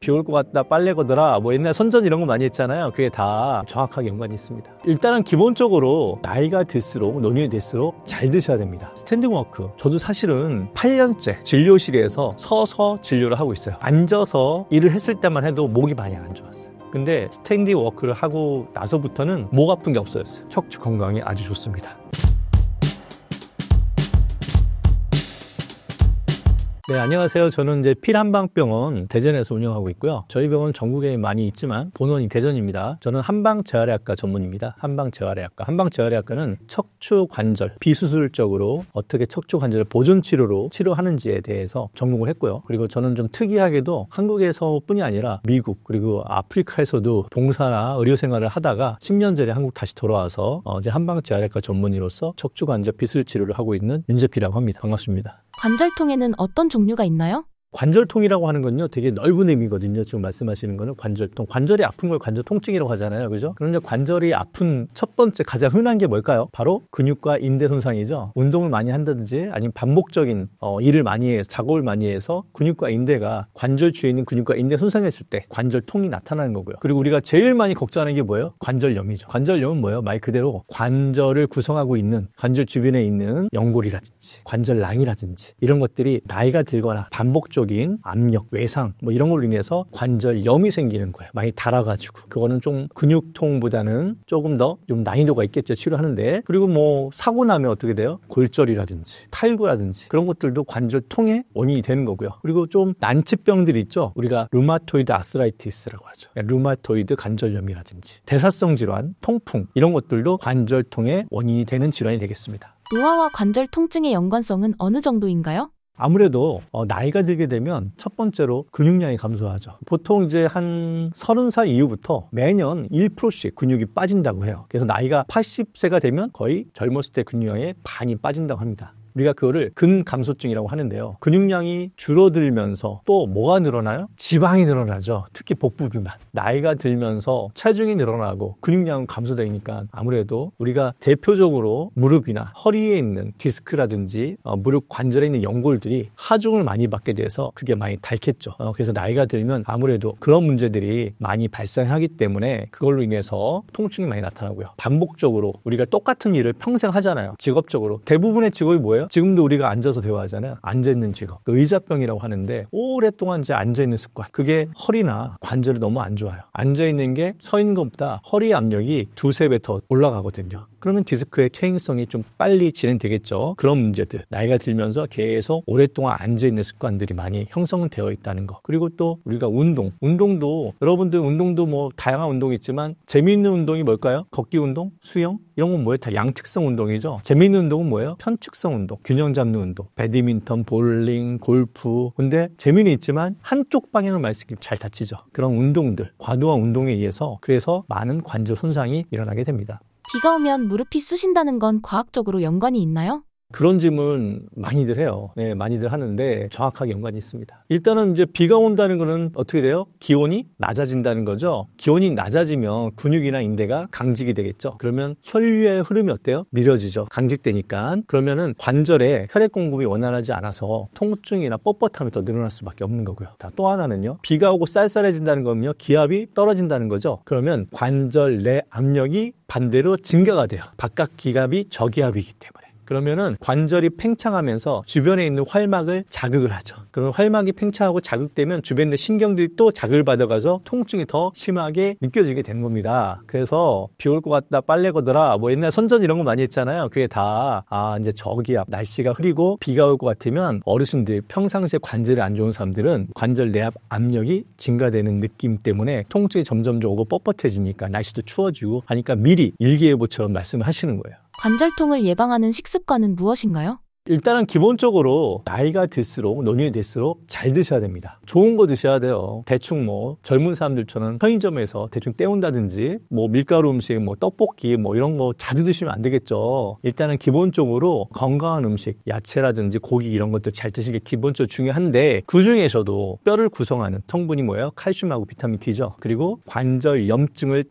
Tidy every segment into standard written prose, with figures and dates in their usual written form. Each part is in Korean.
비 올 것 같다, 빨래 걷어라, 뭐 옛날 선전 이런 거 많이 했잖아요. 그게 다 정확하게 연관이 있습니다. 일단은 기본적으로 나이가 들수록, 노년이 들수록 잘 드셔야 됩니다. 스탠딩 워크, 저도 사실은 8년째 진료실에서 서서 진료를 하고 있어요. 앉아서 일을 했을 때만 해도 목이 많이 안 좋았어요. 근데 스탠딩 워크를 하고 나서부터는 목 아픈 게 없어졌어요. 척추 건강에 아주 좋습니다. 네, 안녕하세요. 저는 이제 필한방병원 대전에서 운영하고 있고요. 저희 병원 전국에 많이 있지만 본원이 대전입니다. 저는 한방재활의학과 전문입니다. 한방재활의학과. 한방재활의학과는 척추관절, 비수술적으로 어떻게 척추관절을 보존치료로 치료하는지에 대해서 전공을 했고요. 그리고 저는 좀 특이하게도 한국에서뿐이 아니라 미국 그리고 아프리카에서도 봉사나 의료생활을 하다가 10년 전에 한국 다시 돌아와서 이제 한방재활의학과 전문의로서 척추관절 비수술 치료를 하고 있는 윤재필이라고 합니다. 반갑습니다. 관절통에는 어떤 종류가 있나요? 관절통이라고 하는 건요, 되게 넓은 의미거든요. 지금 말씀하시는 거는 관절통. 관절이 아픈 걸 관절 통증이라고 하잖아요. 그죠? 그런데 관절이 아픈 첫 번째 가장 흔한 게 뭘까요? 바로 근육과 인대 손상이죠. 운동을 많이 한다든지 아니면 반복적인 일을 많이 해서, 작업을 많이 해서 근육과 인대가 관절 주위에 있는 근육과 인대 손상했을 때 관절통이 나타나는 거고요. 그리고 우리가 제일 많이 걱정하는 게 뭐예요? 관절염이죠. 관절염은 뭐예요? 말 그대로 관절을 구성하고 있는 관절 주변에 있는 연골이라든지 관절낭이라든지 이런 것들이 나이가 들거나 반복적인 압력, 외상 뭐 이런 걸로 인해서 관절염이 생기는 거예요. 많이 닳아가지고. 그거는 좀 근육통보다는 조금 더 좀 난이도가 있겠죠. 치료하는데. 그리고 뭐 사고 나면 어떻게 돼요? 골절이라든지 탈구라든지 그런 것들도 관절통의 원인이 되는 거고요. 그리고 좀 난치병들이 있죠. 우리가 루마토이드 아스라이티스라고 하죠. 루마토이드 관절염이라든지 대사성 질환, 통풍 이런 것들도 관절통의 원인이 되는 질환이 되겠습니다. 노화와 관절 통증의 연관성은 어느 정도인가요? 아무래도 나이가 들게 되면 첫 번째로 근육량이 감소하죠. 보통 이제 한 30살 이후부터 매년 1%씩 근육이 빠진다고 해요. 그래서 나이가 80세가 되면 거의 젊었을 때 근육량의 반이 빠진다고 합니다. 우리가 그거를 근감소증이라고 하는데요. 근육량이 줄어들면서 또 뭐가 늘어나요? 지방이 늘어나죠. 특히 복부 비만. 나이가 들면서 체중이 늘어나고 근육량은 감소되니까 아무래도 우리가 대표적으로 무릎이나 허리에 있는 디스크라든지 무릎 관절에 있는 연골들이 하중을 많이 받게 돼서 그게 많이 닳겠죠. 그래서 나이가 들면 아무래도 그런 문제들이 많이 발생하기 때문에 그걸로 인해서 통증이 많이 나타나고요. 반복적으로 우리가 똑같은 일을 평생 하잖아요. 직업적으로. 대부분의 직업이 뭐예요? 지금도 우리가 앉아서 대화하잖아요. 앉아있는 직업. 의자병이라고 하는데 오랫동안 이제 앉아있는 습관. 그게 허리나 관절이 너무 안 좋아요. 앉아있는 게 서 있는 것보다 허리 압력이 2~3배 더 올라가거든요. 그러면 디스크의 퇴행성이 좀 빨리 진행되겠죠. 그런 문제들. 나이가 들면서 계속 오랫동안 앉아있는 습관들이 많이 형성되어 있다는 거. 그리고 또 우리가 운동도 여러분들 운동도 뭐 다양한 운동이 있지만 재미있는 운동이 뭘까요? 걷기 운동, 수영 이런 건 뭐예요? 다 양측성 운동이죠. 재미있는 운동은 뭐예요? 편측성 운동, 균형 잡는 운동, 배드민턴, 볼링, 골프. 근데 재미는 있지만 한쪽 방향을 말씀드리면 잘 다치죠. 그런 운동들, 과도한 운동에 의해서 그래서 많은 관절 손상이 일어나게 됩니다. 비가 오면 무릎이 쑤신다는 건 과학적으로 연관이 있나요? 그런 질문 많이들 해요. 네, 많이들 하는데 정확하게 연관이 있습니다. 일단은 이제 비가 온다는 거는 어떻게 돼요? 기온이 낮아진다는 거죠. 기온이 낮아지면 근육이나 인대가 강직이 되겠죠. 그러면 혈류의 흐름이 어때요? 느려지죠. 강직되니까. 그러면은 관절에 혈액 공급이 원활하지 않아서 통증이나 뻣뻣함이 더 늘어날 수밖에 없는 거고요. 또 하나는요. 비가 오고 쌀쌀해진다는 거면요. 기압이 떨어진다는 거죠. 그러면 관절 내 압력이 반대로 증가가 돼요. 바깥 기압이 저기압이기 때문에. 그러면은 관절이 팽창하면서 주변에 있는 활막을 자극을 하죠. 그럼 활막이 팽창하고 자극되면 주변의 신경들이 또 자극을 받아가서 통증이 더 심하게 느껴지게 되는 겁니다. 그래서 비 올 것 같다, 빨래 걷어라, 뭐 옛날 선전 이런 거 많이 했잖아요. 그게 다 이제 저기압, 날씨가 흐리고 비가 올 것 같으면 어르신들, 평상시에 관절이 안 좋은 사람들은 관절 내압 압력이 증가되는 느낌 때문에 통증이 점점 오고 뻣뻣해지니까 날씨도 추워지고 하니까 미리 일기예보처럼 말씀을 하시는 거예요. 관절통을 예방하는 식습관은 무엇인가요? 일단은 기본적으로 나이가 들수록 노년이 들수록 잘 드셔야 됩니다. 좋은 거 드셔야 돼요. 대충 뭐 젊은 사람들처럼 편의점에서 대충 때운다든지 뭐 밀가루 음식, 뭐 떡볶이 뭐 이런 거 자주 드시면 안 되겠죠. 일단은 기본적으로 건강한 음식, 야채라든지 고기 이런 것들 잘 드시는 게 기본적으로 중요한데 그중에서도 뼈를 구성하는 성분이 뭐예요? 칼슘하고 비타민 D죠. 그리고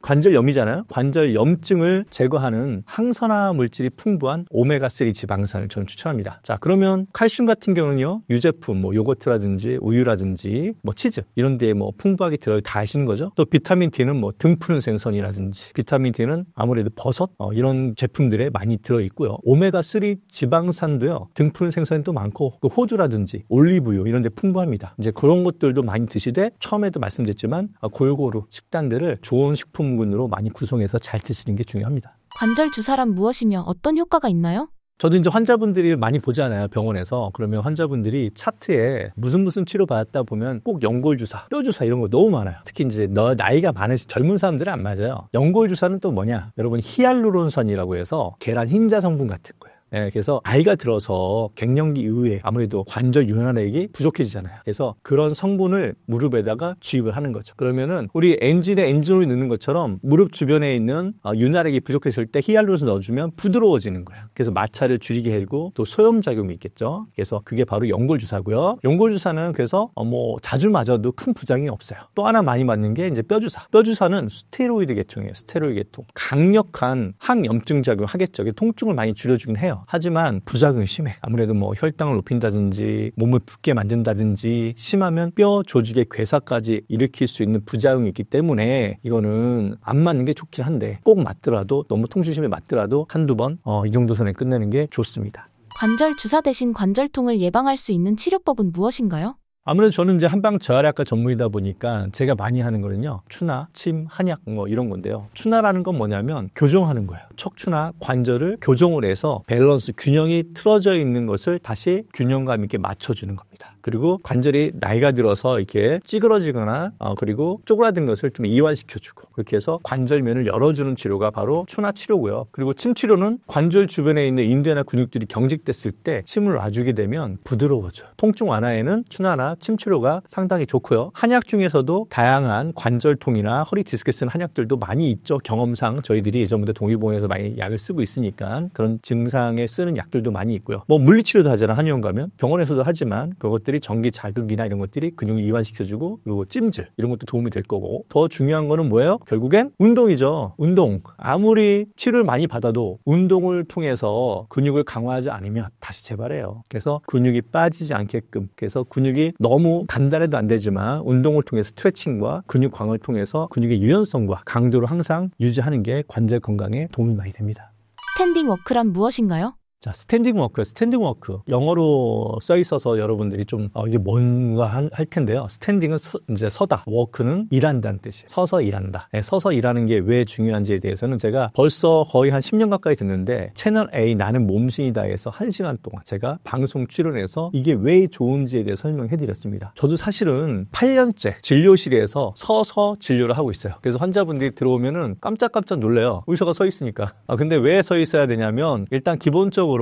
관절염이잖아요. 관절염증을 제거하는 항산화 물질이 풍부한 오메가3 지방산을 저는 추천합니다. 필요합니다. 자, 그러면 칼슘 같은 경우는요, 유제품, 뭐 요거트라든지 우유라든지 뭐 치즈 이런 데에 뭐 풍부하게 다 아시는 거죠. 또 비타민 D는 뭐 등푸른 생선이라든지, 비타민 D는 아무래도 버섯 이런 제품들에 많이 들어있고요. 오메가3 지방산도요, 등푸른 생선이 또 많고, 그 호두라든지 올리브유 이런 데 풍부합니다. 이제 그런 것들도 많이 드시되, 처음에도 말씀드렸지만 골고루 식단들을 좋은 식품군으로 많이 구성해서 잘 드시는 게 중요합니다. 관절 주사란 무엇이며 어떤 효과가 있나요? 저도 이제 환자분들이 많이 보잖아요, 병원에서. 그러면 환자분들이 차트에 무슨 치료 받았다 보면 꼭 연골주사, 뼈주사 이런 거 너무 많아요. 특히 이제 나이가 많으신 젊은 사람들은 안 맞아요. 연골주사는 또 뭐냐? 여러분, 히알루론산이라고 해서 계란 흰자 성분 같은 거예요. 네, 그래서 나이가 들어서 갱년기 이후에 아무래도 관절 윤활력이 부족해지잖아요. 그래서 그런 성분을 무릎에다가 주입을 하는 거죠. 그러면은 우리 엔진에 엔진오일 넣는 것처럼 무릎 주변에 있는 윤활력이 부족했을 때 히알루론산 넣어주면 부드러워지는 거예요. 그래서 마찰을 줄이게 하고 또 소염작용이 있겠죠. 그래서 그게 바로 연골주사고요. 연골주사는 그래서 뭐 자주 맞아도 큰 부작용이 없어요. 또 하나 많이 맞는 게 이제 뼈주사. 뼈주사는 스테로이드 계통이에요. 스테로이드 계통. 강력한 항염증 작용 하겠죠. 통증을 많이 줄여주긴 해요. 하지만 부작용이 심해. 아무래도 뭐 혈당을 높인다든지 몸을 붓게 만든다든지, 심하면 뼈 조직의 괴사까지 일으킬 수 있는 부작용이 있기 때문에 이거는 안 맞는 게 좋긴 한데, 꼭 맞더라도, 너무 통증 심해 맞더라도 한두 번 이 정도 선에 끝내는 게 좋습니다. 관절 주사 대신 관절통을 예방할 수 있는 치료법은 무엇인가요? 아무래도 저는 이제 한방재활의학과 전문이다 보니까 제가 많이 하는 거는요, 추나, 침, 한약 뭐 이런 건데요. 추나라는 건 뭐냐면 교정하는 거예요. 척추나 관절을 교정을 해서 밸런스, 균형이 틀어져 있는 것을 다시 균형감 있게 맞춰주는 겁니다. 그리고 관절이 나이가 들어서 이렇게 찌그러지거나 그리고 쪼그라든 것을 좀 이완시켜주고, 그렇게 해서 관절면을 열어주는 치료가 바로 추나 치료고요. 그리고 침 치료는 관절 주변에 있는 인대나 근육들이 경직됐을 때 침을 놔주게 되면 부드러워져요. 통증 완화에는 추나나 침 치료가 상당히 좋고요. 한약 중에서도 다양한 관절통이나 허리 디스크에 쓰는 한약들도 많이 있죠. 경험상 저희들이 예전부터 동의보험에서 많이 약을 쓰고 있으니까 그런 증상에 쓰는 약들도 많이 있고요. 뭐 물리치료도 하잖아, 한의원 가면. 병원에서도 하지만 그것들이 전기 자극이나 이런 것들이 근육을 이완시켜주고, 그리고 찜질 이런 것도 도움이 될 거고, 더 중요한 거는 뭐예요? 결국엔 운동이죠. 운동. 아무리 치료를 많이 받아도 운동을 통해서 근육을 강화하지 않으면 다시 재발해요. 그래서 근육이 빠지지 않게끔, 그래서 근육이 너무 단단해도 안 되지만 운동을 통해서 스트레칭과 근육 강화를 통해서 근육의 유연성과 강도를 항상 유지하는 게 관절 건강에 도움이 많이 됩니다. 스탠딩 워크란 무엇인가요? 자, 스탠딩 워크. 영어로 써 있어서 여러분들이 좀 이게 뭔가 할 텐데요. 스탠딩은 이제 서다, 워크는 일한다는 뜻이에요. 서서 일한다. 네, 서서 일하는 게 왜 중요한지에 대해서는 제가 벌써 거의 한 10년 가까이 됐는데, 채널 A 나는 몸신이다에서 1시간 동안 제가 방송 출연해서 이게 왜 좋은지에 대해 설명해 드렸습니다. 저도 사실은 8년째 진료실에서 서서 진료를 하고 있어요. 그래서 환자분들이 들어오면은 깜짝깜짝 놀래요. 의사가 서 있으니까. 근데 왜 서 있어야 되냐면, 일단 기본적으로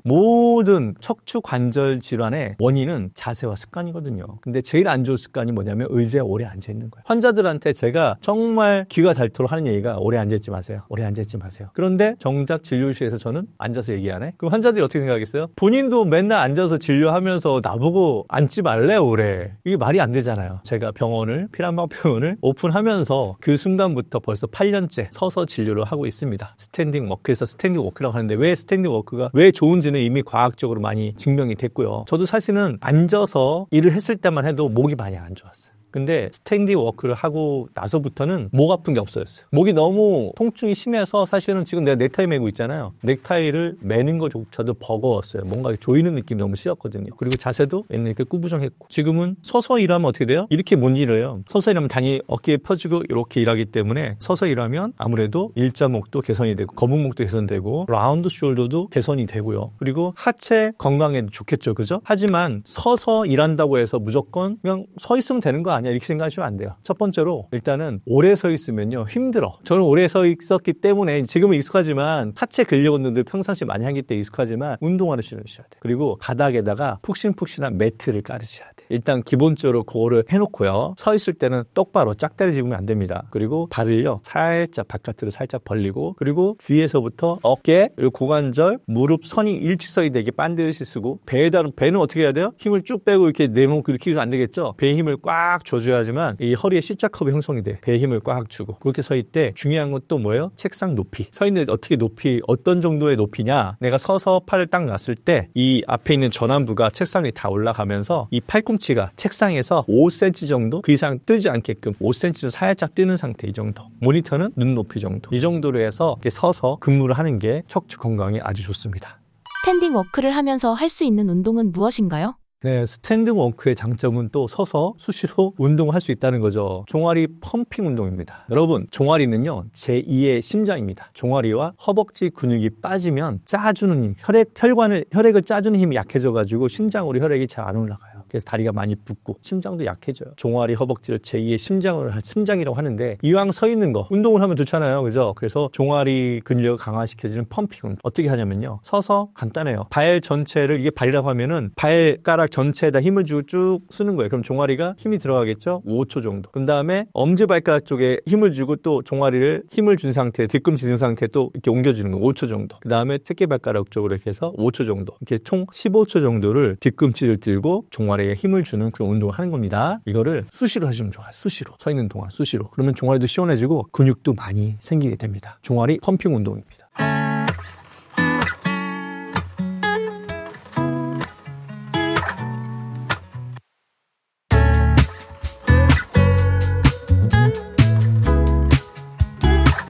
모든 척추 관절 질환의 원인은 자세와 습관이거든요. 근데 제일 안 좋은 습관이 뭐냐면 의자에 오래 앉아 있는 거예요. 환자들한테 제가 정말 귀가 닳도록 하는 얘기가 오래 앉아 있지 마세요. 오래 앉아 있지 마세요. 그런데 정작 진료실에서 저는 앉아서 얘기하네. 그럼 환자들이 어떻게 생각하겠어요? 본인도 맨날 앉아서 진료하면서 나보고 앉지 말래 오래. 이게 말이 안 되잖아요. 제가 피란방병원을 오픈하면서 그 순간부터 벌써 8년째 서서 진료를 하고 있습니다. 스탠딩 워크에서 스탠딩 워크라고 하는데, 왜 스탠딩 워크가 왜 좋은지는 이미 과학적으로 많이 증명이 됐고요. 저도 사실은 앉아서 일을 했을 때만 해도 목이 많이 안 좋았어요. 근데 스탠딩 워크를 하고 나서부터는 목 아픈 게 없어졌어요. 목이 너무 통증이 심해서 사실은 지금 내가 넥타이 매고 있잖아요. 넥타이를 매는 것조차도 버거웠어요. 뭔가 조이는 느낌이 너무 싫었거든요. 그리고 자세도 옛날에 이렇게 꾸부정했고, 지금은 서서 일하면 어떻게 돼요? 이렇게 못 일해요. 서서 일하면 당연히 어깨에 펴지고 이렇게 일하기 때문에 서서 일하면 아무래도 일자목도 개선이 되고 거북목도 개선되고 라운드 숄더도 개선이 되고요. 그리고 하체 건강에도 좋겠죠. 그죠? 하지만 서서 일한다고 해서 무조건 그냥 서 있으면 되는 거 아니야, 이렇게 생각하시면 안 돼요. 첫 번째로 일단은 오래 서 있으면요 힘들어. 저는 오래 서 있었기 때문에 지금은 익숙하지만, 하체 근력 운동들 평상시 많이 하기 때문에 익숙하지만 운동화를 신으셔야 돼요. 그리고 바닥에다가 푹신푹신한 매트를 깔으셔야 돼요. 일단 기본적으로 그거를 해놓고요. 서 있을 때는 똑바로 짝다리 짚으면 안 됩니다. 그리고 발을요 살짝 바깥으로 살짝 벌리고, 그리고 뒤에서부터 어깨, 그리고 고관절, 무릎 선이 일직선이 되게 반드시 쓰고, 배는 어떻게 해야 돼요? 힘을 쭉 빼고 이렇게 내목 이렇게 안 되겠죠? 배에 힘을 꽉 줘줘야지만 이 허리에 C자컵이 형성이 돼. 배에 힘을 꽉 주고. 그렇게 서 있때 중요한 건 또 뭐예요? 책상 높이. 서 있는데 어떻게 높이, 어떤 정도의 높이냐? 내가 서서 팔을 딱 놨을 때 이 앞에 있는 전완부가 책상 위에 다 올라가면서 이 팔꿈치가 책상에서 5cm 정도 그 이상 뜨지 않게끔 5cm로 살짝 뜨는 상태 이 정도. 모니터는 눈 높이 정도. 이 정도로 해서 이렇게 서서 근무를 하는 게 척추 건강에 아주 좋습니다. 스탠딩 워크를 하면서 할 수 있는 운동은 무엇인가요? 네, 스탠딩 워크의 장점은 또 서서 수시로 운동을 할 수 있다는 거죠. 종아리 펌핑 운동입니다. 여러분, 종아리는요, 제2의 심장입니다. 종아리와 허벅지 근육이 빠지면 짜주는 힘, 혈액을 짜주는 힘이 약해져가지고 심장으로 혈액이 잘 안 올라가요. 그래서 다리가 많이 붓고 심장도 약해져요. 종아리, 허벅지를 제2의 심장이라고 하는데 이왕 서 있는 거 운동을 하면 좋잖아요. 그죠? 그래서 종아리 근력을 강화시켜주는 펌핑 운동. 어떻게 하냐면요. 서서 간단해요. 발 전체를, 이게 발이라고 하면은 발가락 전체에다 힘을 주고 쭉 쓰는 거예요. 그럼 종아리가 힘이 들어가겠죠? 5초 정도. 그 다음에 엄지발가락 쪽에 힘을 주고 또 종아리를 힘을 준 상태에 뒤꿈치 든 상태에 또 이렇게 옮겨주는 거 5초 정도. 그 다음에 새끼발가락 쪽으로 이렇게 해서 5초 정도. 이렇게 총 15초 정도를 뒤꿈치를 들고 종아리에 힘을 주는 그런 운동을 하는 겁니다. 이거를 수시로 하시면 좋아요. 수시로. 서 있는 동안 수시로. 그러면 종아리도 시원해지고 근육도 많이 생기게 됩니다. 종아리 펌핑 운동입니다.